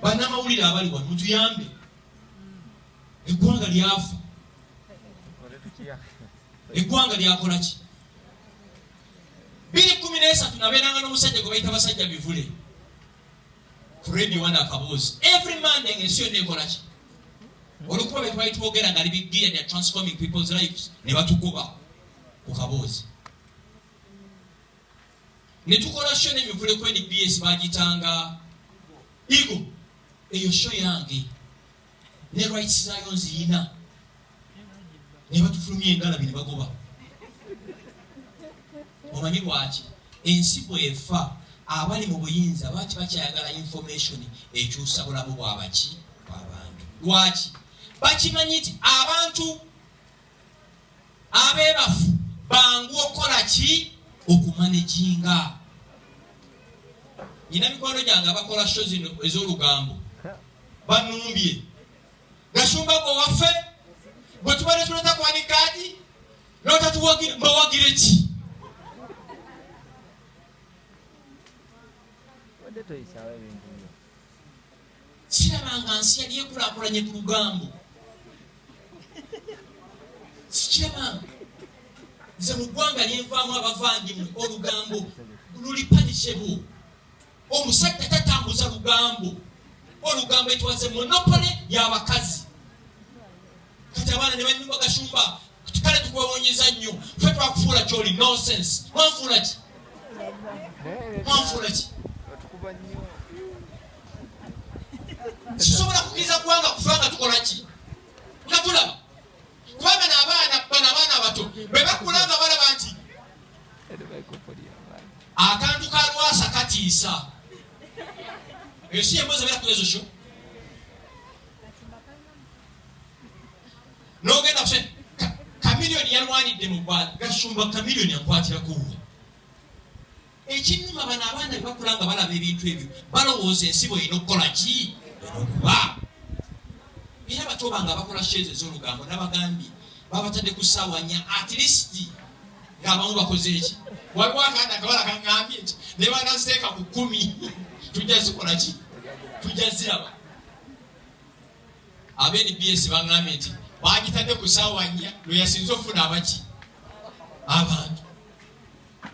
Bannamawulire abali wano mutuyambe. Eggwanga lyafa. Eggwanga lyakola ki? 2013 nabeeranga n'omusajja gwe bayita basajja bivule ku radio wana Kaboozi. Every Monday ng'ensi yonna ekola ki? Olukuba bwe twali twogera nga big gear they are transforming people's lives ne batukuba ku Kaboozi. Ne tukola show n'emivule ku NBS bagitanga Igo. Eyo show yange ne rights zayo nziyina ne batufulumya engalabi ne bagoba. Omanyi lwaki? Ensi bw'efa abali mu buyinza baki bakyayagala information ekyusa bulamu bw'abaki bw'abantu. Lwaki? Bakimanyi nti abantu abeebafu bangu okola ki? Okumanaginga. Nina mikwano gyange abakola show zino ez'olugambo banumbye. Gashumba gwe waffe bwe tubale tuleta kwanikaaji n'otatuwagira mbawagire ki? Sirabanga nsi yali ekulaakulanye ku lugambo. Sikirabanga. Nze mu ggwanga lyenvaamu abavangimu olugambo luli punishable. Omusajja tatambuza lugambo. Olugambo etwaze monopole y'abakazi. Kati abaana ne banyumba Gashumba kale tukwewonyeza nnyo. Ffe twakufuula ky'oli nonsense. Mwanfuula ki? Mwanfuula ki? Sisobola kukkiriza ggwanga kufa nga tukola ki? Nga tulaba. Kubanga n'abaana abato bwe bakulanga balaba nti akantu ka Lwasa katiisa. Eyo si embuzi ebeera ku ezo sho. N'ogenda kuse Kamiliyoni yalwanidde mu ggwanga. Gashumba Kamiliyoni yakwatirako wa. Ekinnuma bano abaana bwe bakulanga balaba ebintu ebyo balowooza ensi bw'erina okukola ki? Okuba. Era batobanga abakola sheze ez'olugambo n'abagambye babatadde ku ssaawa 4 at least ng'abamu bakoze eki? Waliwo akaana akawala kaŋŋambye eki ne banaziteeka ku 10 tujja zikola ki? Tujja ziraba. ABNBS baŋŋambye nti bagitadde ku ssaawa 4 lwe yasinze okufuna abaki? Abantu.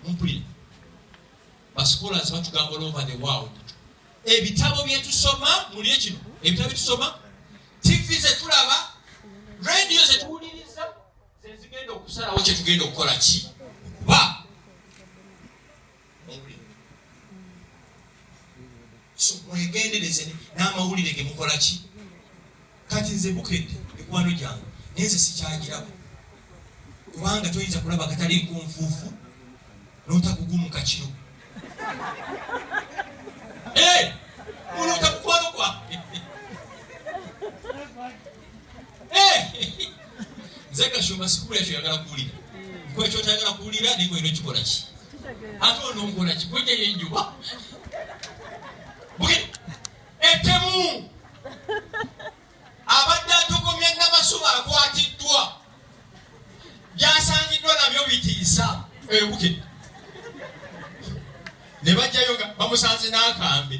Mumpulire. Bascholars batugamba all over the world. Ebitabo bye tusoma mulye kino. Ebitabo bye tusoma TV ze tulaba, radio ze tuwuliriza, ze zigenda okusalawo kye tugenda okukola ki? Okuba. So mwegendereze n'amawulire ge mukola ki? Kati nze bukedde mikwano gyange nenze sikyagirako. Kubanga toyinza kulaba katali nkunfuufu n'otagugumuka kiro. Muno otakukwano kwa. Nze Gashumba sikubula ekyo yagala kuwulira. Nkwe ekyo otayagala kuwulira naye ng'olina okikola ki? Ate ono nkola ki? Gwejja y'enjuba. Ettemu abadde atukomya Namasuma akwatiddwa. Byasangiddwa nabyo bitiisa. Bukedde. Ne bajjayo nga bamusanze n'akambe.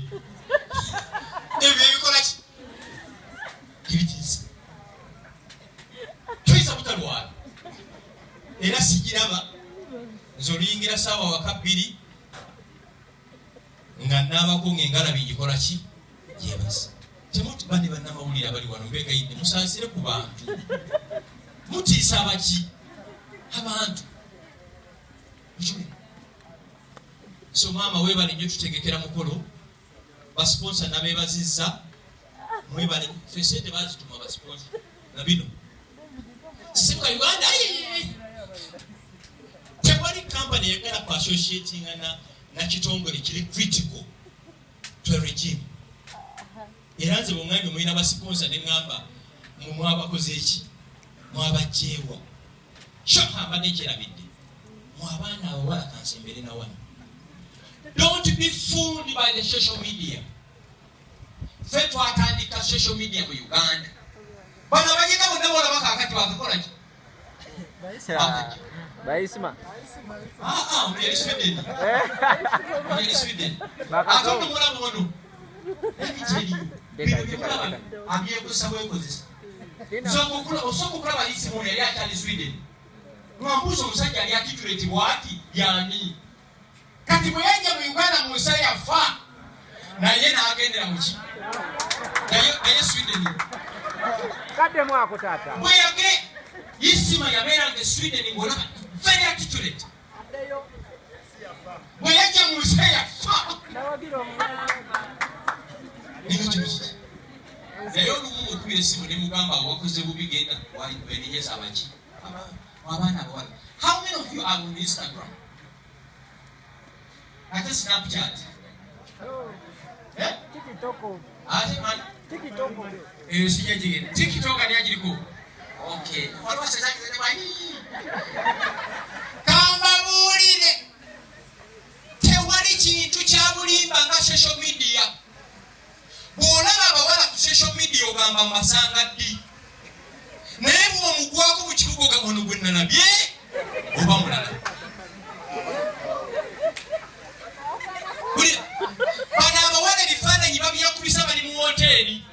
Ebyo ebikola ki? Ebitiisa. Toyinza butalwala. Era sigiraba nze oluyingira ssaawa waka 2 nga naabako ng'engalabi ngikola ki? Gyebasa. Temuti bane bannamawulire abali wano mbegayidde musaasire ku bantu. Mutiisa abaki? Abantu. So maama weebale nnyo tutegekera mukolo. Basponsa nabeebazizza. Mwebale ffe sente baazituma basponsa. Na bino. Simuka Uganda. Tewali company yagala ku associating na kitongole kiri critical to a regime. Era nze bw'ŋŋambye mulina basponsa ne ŋŋamba mwabakoze eki? Mwabajjeewa. Sho mbadde nkyerabidde. Mwabaana abawala kansembere na wano. Don't be fooled by the social media. Ffe twatandika social media mu Uganda. Bano abagenda bonna boolaba kaakati bakakola ki? Baisima. Muli Sweden. Ate ono mulamu ono. abyekozesa bwekozesa osooka okulaba Isimooni yali akyali Sweden mwambuuza omusajja yali atituleti bwati yani kati bwe yajja mu Uganda mu nsa yafa naye n'agendera muki naye Sweden kadde mwako taata bwe yage Isima yabeeranga Sweden ng'olaba very articulate bwe yajja mu nsa yafa naye olumu okubira essimu ne mugamba wakoze bubi genda wenenyeza abaki abaana abawala. How many of you are on Instagram? Ate Snapchat? Ate man? Sijja jigenda. TikTok ani agiriko? Okay. Waliwo sezakizene bayi. Kamba buulire. Tewali kintu kya bulimba nga social media. Bw'olaba abawala ku social media ogamba mbasanga ddi. Naye bw'omugwako mu kibuga ogamba ono gwe nnalabye oba mulala. Bano abawala ebifaananyi babyakubisa bali mu woteeri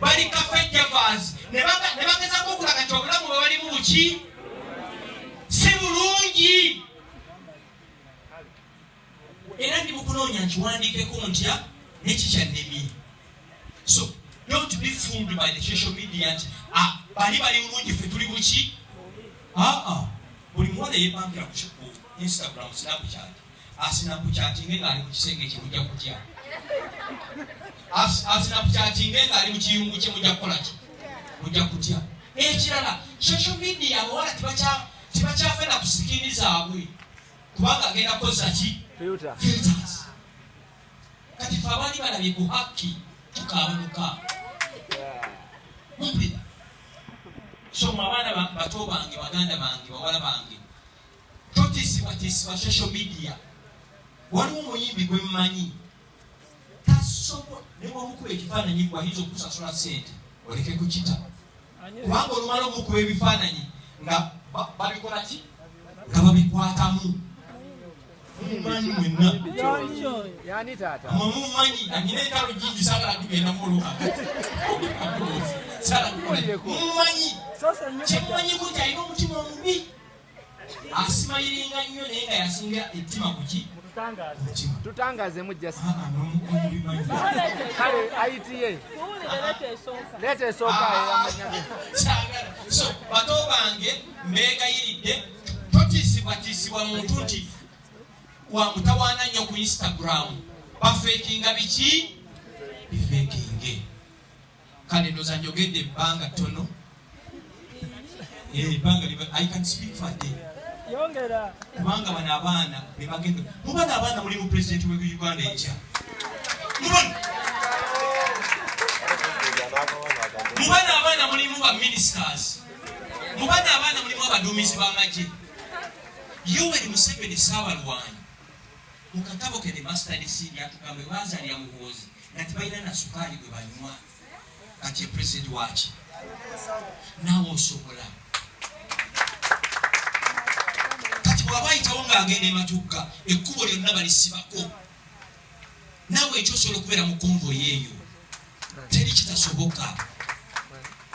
bali cafe javas ne bagezaako okulaga nti obulamu bwe balimu buki si bulungi. Era ndi mukunoonya nkiwandiikeko ntya nekikyannemye. So don't be fooled by the social media. Bali bulungi ffe tuli buki. Buli muwala yeepangira ku Instagram, Snapchat. Snapchatting ng'ali mu kisenge kye mujja kutya. Snapchatting ng'ali mu kiyungu kye mujja kukola ki? Mujja kutya. Ekirala social media abawala tibakyafena ku sikiini zaabwe kubanga agenda kukozesa ki? Filters. Kati ffe abaali balabye ku haki tukaabanuka. Mumpira. So abaana bato bange, baganda bange, bawala bange, totiisibwa social media. Waliwo omuyimbi gwe mmanyi tasobola ne bw'omukuba ekifaananyi gwayinza okusasula ssente oleke kukita kubanga olumala omukuba ebifaananyi nga babikola ki? Nga babikwatamu. Mumanyi mwenna yani taata mumanyi anyina entalo jingi saagala tugenda muluka mumanyi kimumanyi kuti alina omutima omubi asimayiringa nnyo naye nga yasinga ettima kuki tutangaze mujja kale ayitiye leeta esooka so bato bange mbeegayiridde totiisibwatiisibwa muntu nti wamutawaana nnyo ku Instagram bafeekinga biki bifeekinge. Kale ndoza njogedde ebbanga ttono ebbanga I can speak for a day. Kubanga bano abaana be bagenda mubana abaana muli mu pulezidenti w'e Uganda enkya mubana abaana mulimu ba ministers mubana abaana mulimu abaduumizi b'amagye. Yoweri Museveni Ssaabaalwanyi mu katabo ke The Mustard Seed yatugamba baazaalira muhoozi nga tebalina na sukaali gwe banywa kati pulezidenti waki naawe osobola kati bw'aba ayitawo ng'agenda ematugga ekkubo lyonna balisibako naawe ekyosobola okubeera mu konvoyi eyo teri kitasoboka.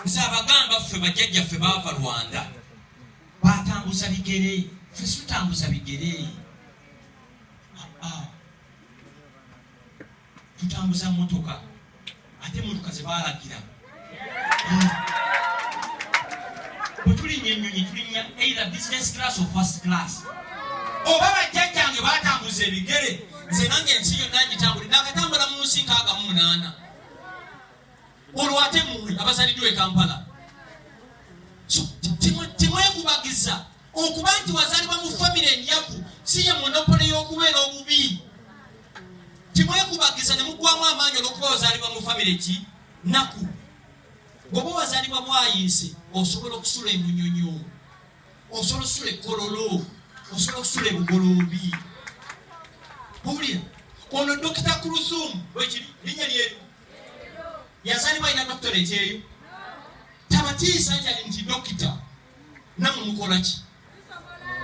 Nze abagamba ffe bajjajjaffe baava Rwanda batambuza bigere ffe tutambuza bigere tutambuza motoka ate motoka ze baalagira bwe tulinya ennyonyi tulinya either business class or first class. Oba bajjajjange batambuza ebigere nze nange ensi yonna ngitambuli nakatambula mu nsi 68 olwo ate mmwe abazaliddwa e Kampala. So timwekubagiza okuba nti wazaalibwa mu famire enyavu si ye monopole y'okubeera obubi. Timwekubagiza ne muggwamu amaanyi olw'okuba wazaalibwa mu famire ki naku. Bw'oba wazaalibwa bwayinse osobola okusula emunyonyo, osobola okusula ekkololo, osobola okusula ebugoloobi. Buulira ono Dr. Kurusumu wekiri linnya lyeru yazaalibwa alina doctorate eyo tabatiisa nti dokita nammwe mukola ki?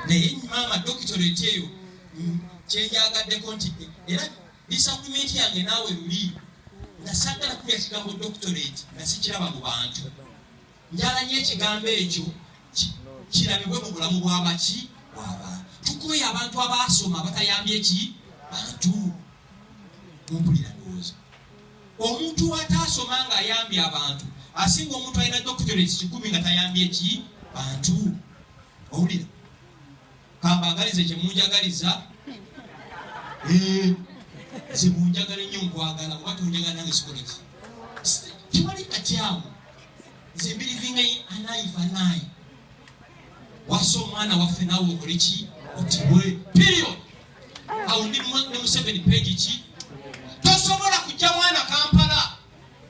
Naye maama doctorate eyo kyenjagaddeko nti era disagrimenti yange naawe luli nasagala kulya kigambo doctorate nasikiraba mu bantu njala nnyo ekigambo ekyo kirabibwe mu bulamu bw'abaki bw'abantu tukoye abantu abaasoma batayambye ki bantu mumpulira ndowooza omuntu ataasoma ng'ayambye abantu asinga omuntu alina doctorate 10 nga tayambye ki bantu owulira kambagalize kyemunjagaliza zimunjagala ennyo nkwagala oba tonjagala nange sikola ki tewali katyamu nze mbirivinga anayi wasa omwana waffe naawe okole ki otibwe period awo ndi ne mu 7 page ki tosobola kujja mwana Kampala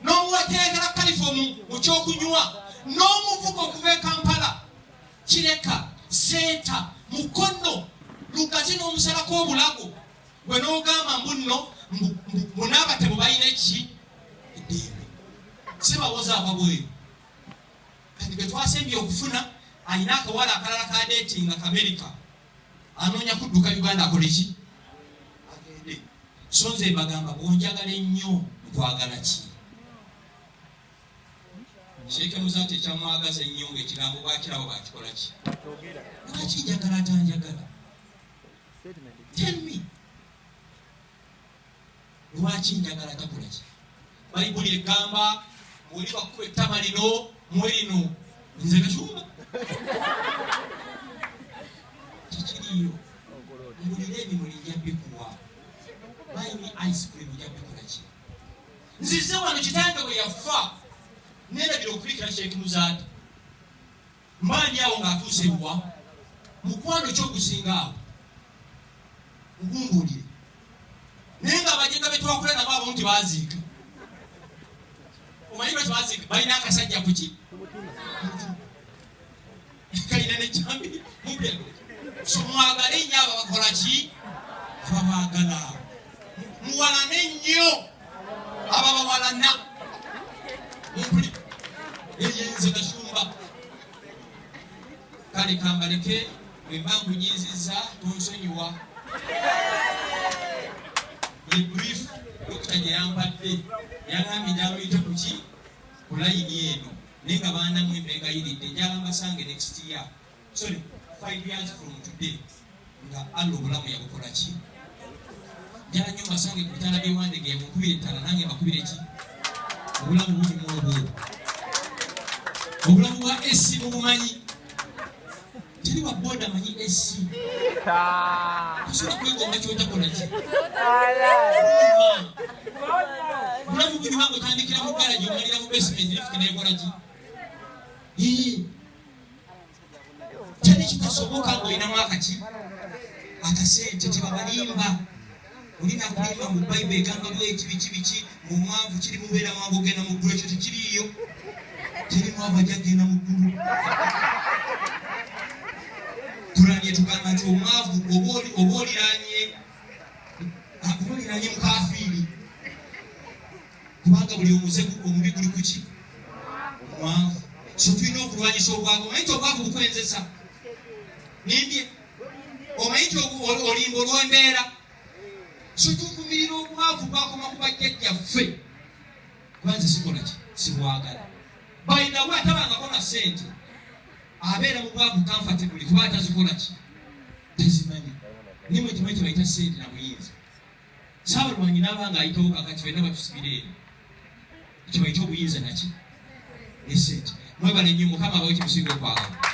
n'omuweteekera kalifomu mu kyokunywa n'omuvuga okuva e Kampala kireka senta mukono lugazi n'omusalako obulago gwe n'ogamba mbuno munaabatebo balina eki eddembe sibawoza ababweru kati gwe twasembye okufuna alina akawala akalala ka dating America anoonya kudduka Uganda akole ki agende so nze bagamba bwonjagala ennyo nkwagala ki Sheikh Muzati kyamwagaza ennyo ng'ekigambo bwakirabo bakikola ki lwaki njagala atanjagala tell me lwaki njagala takola ki bayibuli egamba mwoli bakuba ettama lino mwelino nze gacumba kikiriyo mbulira ebimuli njabikuwa bayini ice cream njabikola ki nzize wano kitange bwe yafa nerabira okulikira Sheikh Muzati mbaani awo ng'atuuse ewa mukwano kyogusinga awo ngumbulire naye nga bajega betwakula nabo abo nti baziika omanyi bwe baziika balina akasajja kuki kalina nekyambiri mubulire so mwagale nnyo abo bakola ki ababaagala muwalane nnyo ababawalana mumpulire eyenze gashumba kale kambaleke bwe mba nkunyiizizza tonsonyiwa ye brief dokita gye yampadde yagambye njamuyite kuki ku layini eno naye nga baanamu embegayiridde njala mbasange next year sorry 5 years from today nga alla obulamu yabukola ki njala nnyo mbasange ku bitala byewandege mukubire ettala nange mbakubire ki obulamu bulimu obwo obulamu bwa esi mubumanyi teri wa boda manyi esi osobola kwegomba kyotakola ki obulamu bulimu nga otandikira mu garaji omalira mu basement lifuti nekola ki teri kitasoboka ng'olinamu akaki akasente tebabalimba olina kulimba mu bayibuli egamba bweki biki mu mwavu kiri mubeera mwavu ogenda mu ggulu ekyo tekiriiyo teri mwavu ajja genda mu ggulu tulanye tugamba nti omwavu oba oliranye mukafiiri kubanga buli omuze omubi guli kuki mwavu so tulina okulwanyisa obwavu omanyi ti obwavu bukwenzesa nimbye omanyi ti olimba olw'embeera so tuvumirira obwavu bwakoma ku bajjajjaffe kubanze sikola ki sibwagala bayinawe atabangako na ssente abeera mu bwavu comfortable kuba atazikola ki tezimanyi nimwe timanyi tebayita ssente na buyinza saabalwanyi n'abanga ayitawo kakati fenna batusibira eno ekyo bayita obuyinza naki ne ssente mwebale nnyo mukama abawe kimusinga okwagala